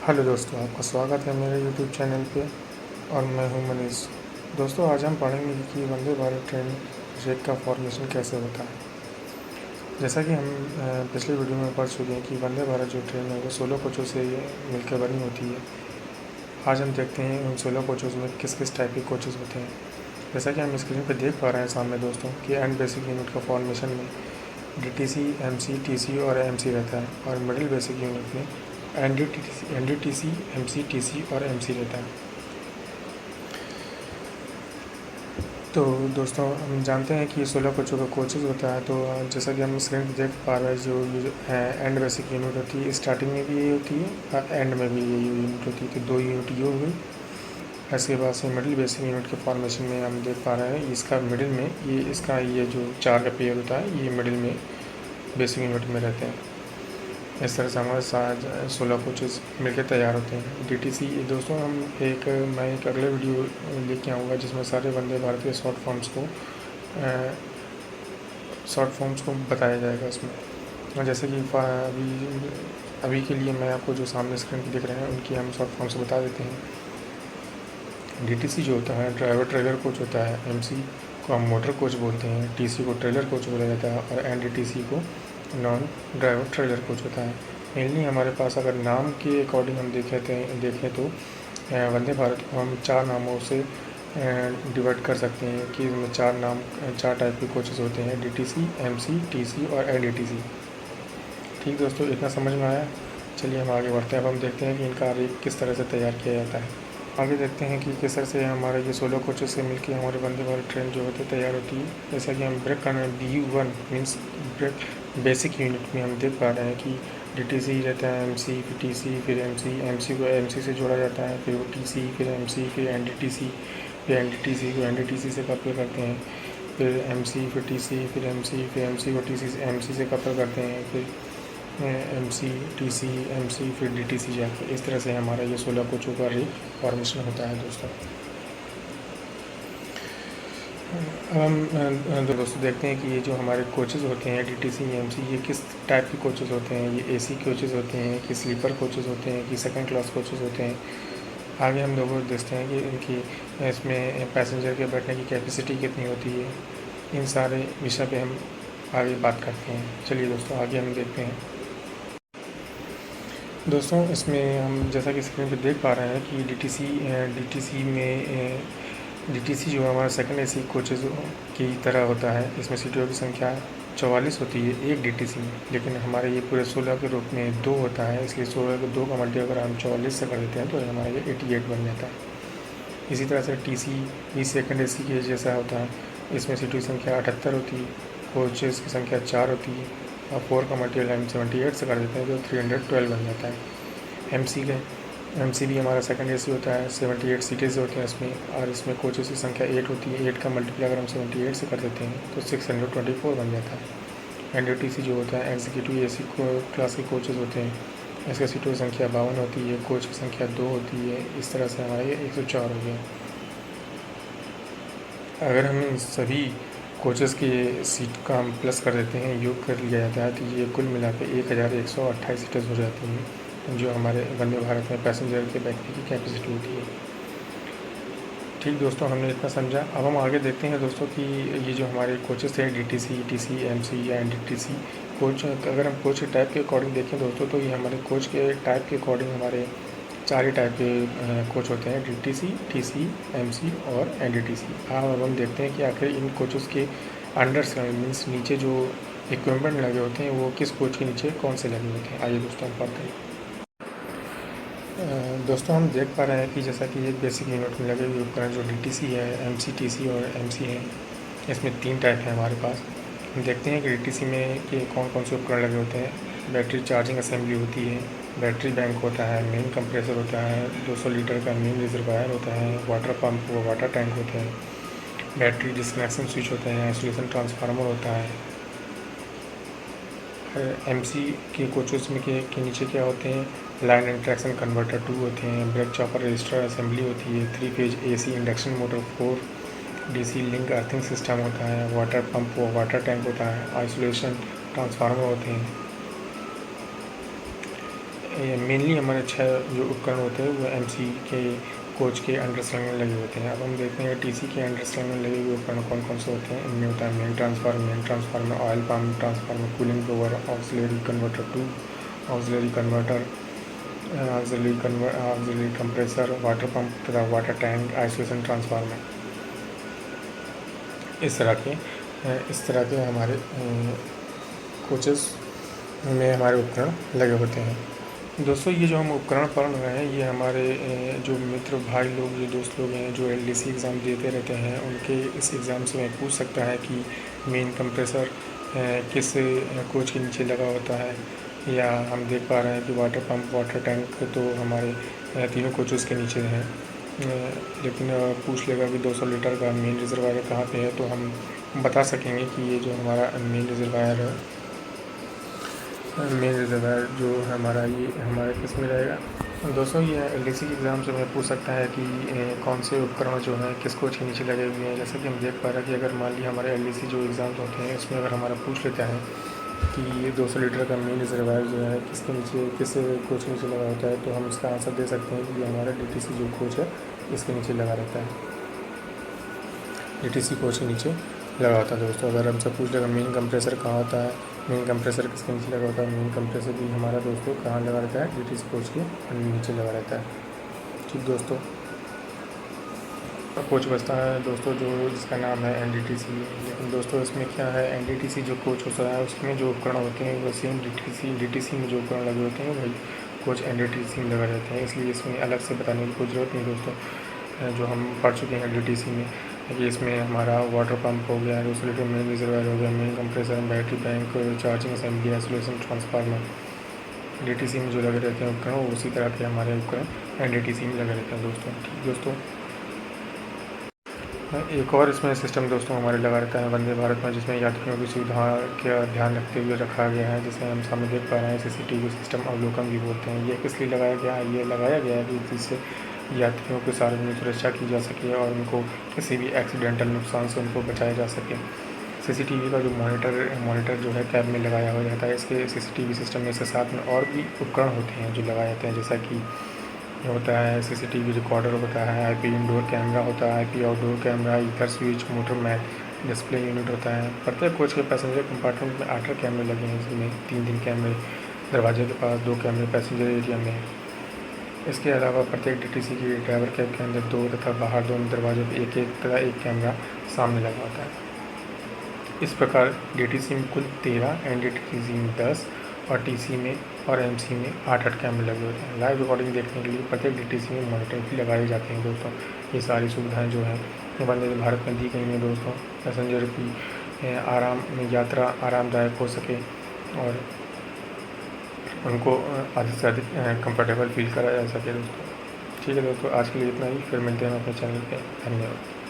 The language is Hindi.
हेलो दोस्तों, आपका स्वागत है मेरे यूट्यूब चैनल पे और मैं हूं मनीष। दोस्तों, आज हम पढ़ेंगे कि वंदे भारत ट्रेन ब्रेक का फॉर्मेशन कैसे होता है। जैसा कि हम पिछले वीडियो में पढ़ चुके हैं कि वंदे भारत जो ट्रेन है वो 16 कोचों से मिलकर बनी होती है। आज हम देखते हैं उन 16 कोचों में किस किस टाइप के कोचेज़ होते हैं। जैसा कि हम स्क्रीन पर देख पा रहे हैं सामने दोस्तों कि एंड बेसिक यूनिट का फॉर्मेशन में DTC, MC, TC और MC रहता है और मिडिल बेसिक यूनिट में NDTC, MC, TC और MC रहता है। तो दोस्तों, हम जानते हैं कि 16 कोचों का कोचेज़ होता है। तो जैसा कि हम स्क्रीन पर देख पा रहे हैं, जो ये एंड बेसिक यूनिट होती है, स्टार्टिंग में भी यही होती है और एंड में भी यही यूनिट होती है। तो 2 यूनिट ये हो गई। इसके बाद से मिडिल बेसिक यूनिट के फॉर्मेशन में हम देख पा रहे हैं, इसका मिडिल में ये जो 4 का पेयर होता है, ये मिडिल में बेसिक यूनिट में रहते हैं। इस तरह से हमारे साथ 16 कोचेज़ मिलकर तैयार होते हैं। DTC दोस्तों, मैं एक अगले वीडियो लेके आऊँगा जिसमें सारे वंदे भारत के शॉर्ट फॉर्म्स को बताया जाएगा इसमें। जैसे कि अभी के लिए मैं आपको जो सामने स्क्रीन पर दिख रहे हैं उनकी हम शॉर्ट फॉर्म्स बता देते हैं। DTC जो होता है ड्राइवर ट्रेलर कोच होता है। MC को हम मोटर कोच बोलते हैं। TC को ट्रेलर कोच बोला जाता है और NDTC को नॉन ड्राइवर ट्रेलर कोच होता है। मेनली हमारे पास अगर नाम के अकॉर्डिंग हम देखें तो वंदे भारत को हम 4 नामों से डिवाइड कर सकते हैं कि इसमें 4 टाइप के कोचेस होते हैं: DTC, MC, TC और NDTC। ठीक दोस्तों, इतना समझ में आया। चलिए हम आगे बढ़ते हैं। अब हम देखते हैं कि इनका आरेख किस तरह से तैयार किया जाता है। आगे देखते हैं कि किस तरह से हमारे ये 16 कोचेस से मिलकर हमारे वंदे भारत ट्रेन जो होती है तैयार होती है। जैसा कि हम ब्रेक का BU1 means break basic unit में हम देख पा रहे हैं कि DTC रहता है, MC, फिर TC, फिर MC को MC से जोड़ा जाता है, फिर वो TC, फिर MC, फिर NDTC, फिर NDTC को NDTC से कपल करते हैं, फिर MC, फिर TC, फिर MC को MC से कपल करते हैं, फिर MC, TC, MC, फिर DTC जाके इस तरह से हमारा ये 16 कोचों का फॉर्मेशन होता है दोस्तों। हम दोस्तों देखते हैं कि ये जो हमारे कोचेज़ होते हैं DTC, MC, ये किस टाइप के कोचेज़ होते हैं। ये AC कोचेज़ होते हैं कि स्लीपर कोचेज़ होते हैं कि सेकंड क्लास कोचेज़ होते हैं। आगे हम लोग देखते हैं कि इनकी इसमें पैसेंजर के बैठने की कैपेसिटी कितनी होती है। इन सारे विषय पे हम आगे बात करते हैं। चलिए दोस्तों, आगे हम देखते हैं। दोस्तों, इसमें हम जैसा कि स्क्रीन पे देख पा रहे हैं कि DTC जो हमारा सेकंड AC कोचेज़ की तरह होता है। इसमें सीटों की संख्या 44 होती है एक DTC में, लेकिन हमारे ये पूरे 16 के रूप में 2 होता है, इसलिए 16 को 2 का मल्टी अगर हम 44 से कर देते हैं तो हमारा ये 88 बन जाता है। इसी तरह से TC भी सेकंड AC के जैसा होता है। इसमें सीटों की संख्या 78 होती है, कोचेज़ की संख्या 4 होती है और 4 का मल्टीपल हम 78 से कर देते हैं तो 312 बन जाता है। MC भी हमारा सेकंड AC होता है, 78 सीटें होते हैं इसमें, और इसमें कोचेस की संख्या 8 होती है। 8 का मल्टीप्लाई अगर हम 78 से कर देते हैं तो 624 बन जाता है। NDTC जो होता है एग्जीक्यूटिव AC क्लास के कोचेस होते हैं। इसका सीटों की संख्या 52 होती है, कोच की संख्या 2 होती है। इस तरह से हमारा ये 104 हो गया। अगर हम इन सभी कोचेस के सीट का हम प्लस कर देते हैं, योग कर लिया जाता है, तो ये कुल मिला के 1128 सीटें हो जाती हैं, जो हमारे वंदे भारत में पैसेंजर के बैठने की कैपेसिटी होती है। ठीक दोस्तों, हमने इतना समझा। अब हम आगे देखते हैं दोस्तों कि ये जो हमारे कोचेस थे DTC, TC, MC या NDTC कोच, अगर हम कोच के टाइप के अकॉर्डिंग देखें दोस्तों, तो ये हमारे कोच के टाइप के अकॉर्डिंग हमारे 4 ही टाइप के कोच होते हैं: DTC, TC, MC और NDTC। अब हम देखते हैं कि आखिर इन कोचेस के अंडर से मीन्स नीचे जो इक्विपमेंट लगे होते हैं वो किस कोच के नीचे कौन से लगे होते हैं। आइए दोस्तों हम पढ़ते हैं। दोस्तों, हम देख पा रहे हैं कि जैसा कि एक बेसिक यूनिट में लगे हुए उपकरण जो DTC है, MC, TC और MC है, इसमें 3 टाइप है हमारे पास। हम देखते हैं कि DTC में कि कौन कौन से उपकरण लगे होते हैं। बैटरी चार्जिंग असेंबली होती है, बैटरी बैंक होता है, मेन कंप्रेसर होता है, 200 लीटर का मेन रिजर्वायर होता है, वाटर पंप व वाटर टैंक होते हैं, बैटरी डिस्कनेक्शन स्विच होते हैं, आइसोलेशन ट्रांसफार्मर होता है। MC के कोचेस में के नीचे क्या होते हैं: लाइन इंट्रैक्शन कन्वर्टर 2 होते हैं, ब्रेक चॉपर रजिस्टर असेंबली होती है, 3 phase AC induction motor, 4 DC link earthing system होता है, वाटर पंप व वाटर टैंक होता है, आइसोलेशन ट्रांसफार्मर होते हैं। मेनली हमारे 6 जो उपकरण होते हैं वो एमसी के कोच के अंडरस्टैंडिंग में लगे होते हैं। अब हम देखते हैं टीसी के अंडरस्टैंडिंग में लगे हुए उपकरण कौन कौन से होते हैं। इनमें होता है main transformer, oil pump transformer, cooling blower, auxiliary converter two auxiliary converter, auxiliary compressor, water pump तथा वाटर टैंक, आइसोलेशन ट्रांसफार्मर। इस तरह के हमारे कोचेस में हमारे उपकरण लगे होते हैं। दोस्तों ये जो हम उपकरण पढ़ रहे हैं ये हमारे जो मित्र भाई लोग, जो दोस्त लोग हैं जो एलडीसी एग्ज़ाम देते रहते हैं, उनके इस एग्ज़ाम से मैं पूछ सकता है कि मेन कंप्रेसर किस कोच के नीचे लगा होता है। या हम देख पा रहे हैं कि वाटर पंप, वाटर टैंक तो हमारे तीनों कोचेस के नीचे हैं। लेकिन पूछ लेगा कि 200 लीटर का मेन रिजर्वायर कहाँ पे है, तो हम बता सकेंगे कि ये जो हमारा मेन रिजर्वायर है, जो हमारा ये हमारे किस में रहेगा। दोस्तों ये एलडीसी के एग्ज़ाम से मैं पूछ सकता है कि कौन से उपकरण जो हैं किस कोच के नीचे लगे हुए हैं। जैसा कि हम देख पा रहे हैं कि अगर मान लिया हमारे एलडीसी जो एग्ज़ाम्स होते हैं इसमें अगर हमारा पूछ लेता है कि ये 200 लीटर का मेन रिजर्वायर जो है किस कोच के नीचे लगा होता है, तो हम इसका आंसर दे सकते हैं कि हमारा डीटीसी जो कोच है इसके नीचे लगा रहता है, डीटीसी कोच के नीचे लगा होता है। दोस्तों अगर हमसे पूछ लेगा मेन कंप्रेसर कहाँ होता है, मेन कंप्रेसर किसके नीचे लगा होता है, मेन कंप्रेसर भी हमारा दोस्तों कहाँ लगा रहता है, डीटीसी कोच के नीचे लगा रहता है। ठीक दोस्तों, कोच बचता है दोस्तों जो जिसका नाम है एनडीटीसी। लेकिन दोस्तों इसमें क्या है, एनडीटीसी जो कोच होता है उसमें जो उपकरण होते हैं वो सेम डीटीसी में जो उपकरण लगे होते हैं वही कोच एनडीटीसी में लगा रहते हैं। इसलिए इसमें अलग से बताने की कोई ज़रूरत नहीं दोस्तों। जो हम पढ़ चुके हैं डीटीसी में कि इसमें हमारा वाटर पंप हो गया, 200 लीटर मेन रिजर्वायर हो गया, main compressor, battery bank, charging assembly, isolation transformer, DTC में जो लगे रहते हैं उपकरण वो उसी तरह के हमारे उपकरण एनडीटीसी में लगे रहते हैं दोस्तों। ठीक दोस्तों, एक और इसमें सिस्टम दोस्तों हमारे लगा रहता है वंदे भारत में, जिसमें यात्रियों की सुविधा का ध्यान रखते हुए रखा गया है। जैसे हम सामने देख पा रहे हैं सीसीटीवी सिस्टम अवलोकन भी बोलते हैं। ये किस लिए लगाया गया है, ये लगाया गया है कि जिससे यात्रियों की सार्वजनिक सुरक्षा की जा सके और उनको किसी भी एक्सीडेंटल नुकसान से उनको बचाया जा सके। सीसीटीवी का जो मॉनिटर जो है कैब में लगाया हो जाता है। इसके सीसीटीवी सिस्टम में से साथ में और भी उपकरण होते हैं जो लगाए जाते हैं, जैसा कि होता है सीसीटीवी रिकॉर्डर होता है, आईपी इंडोर कैमरा होता है, IP outdoor camera, ether switch, motor mat, display unit होता है। प्रत्येक कोच के पैसेंजर कंपार्टमेंट में 8 कैमरे लगे हैं, जिसमें 3 कैमरे दरवाजे के पास, 2 कैमरे पैसेंजर एरिया में। इसके अलावा प्रत्येक डीटीसी की ड्राइवर कैब के अंदर 2 तथा बाहर दोनों दरवाजों पर एक कैमरा सामने लगा होता है। इस प्रकार डीटीसी में कुल 13, एनडीटीसी में 10 और टीसी में और एमसी में 8 कैमरे लगे होते हैं। लाइव रिकॉर्डिंग देखने के लिए प्रत्येक डीटीसी में मॉनिटर भी लगाए जाते हैं दोस्तों। ये सारी सुविधाएं जो हैं वंदे भारत में दी गई हैं दोस्तों, पैसेंजर की यात्रा आरामदायक हो सके और उनको अधिक से अधिक कंफर्टेबल फील कराया जा सके दोस्तों। ठीक है दोस्तों, आज के लिए इतना ही, फिर मिलते हैं अपने चैनल पे। धन्यवाद।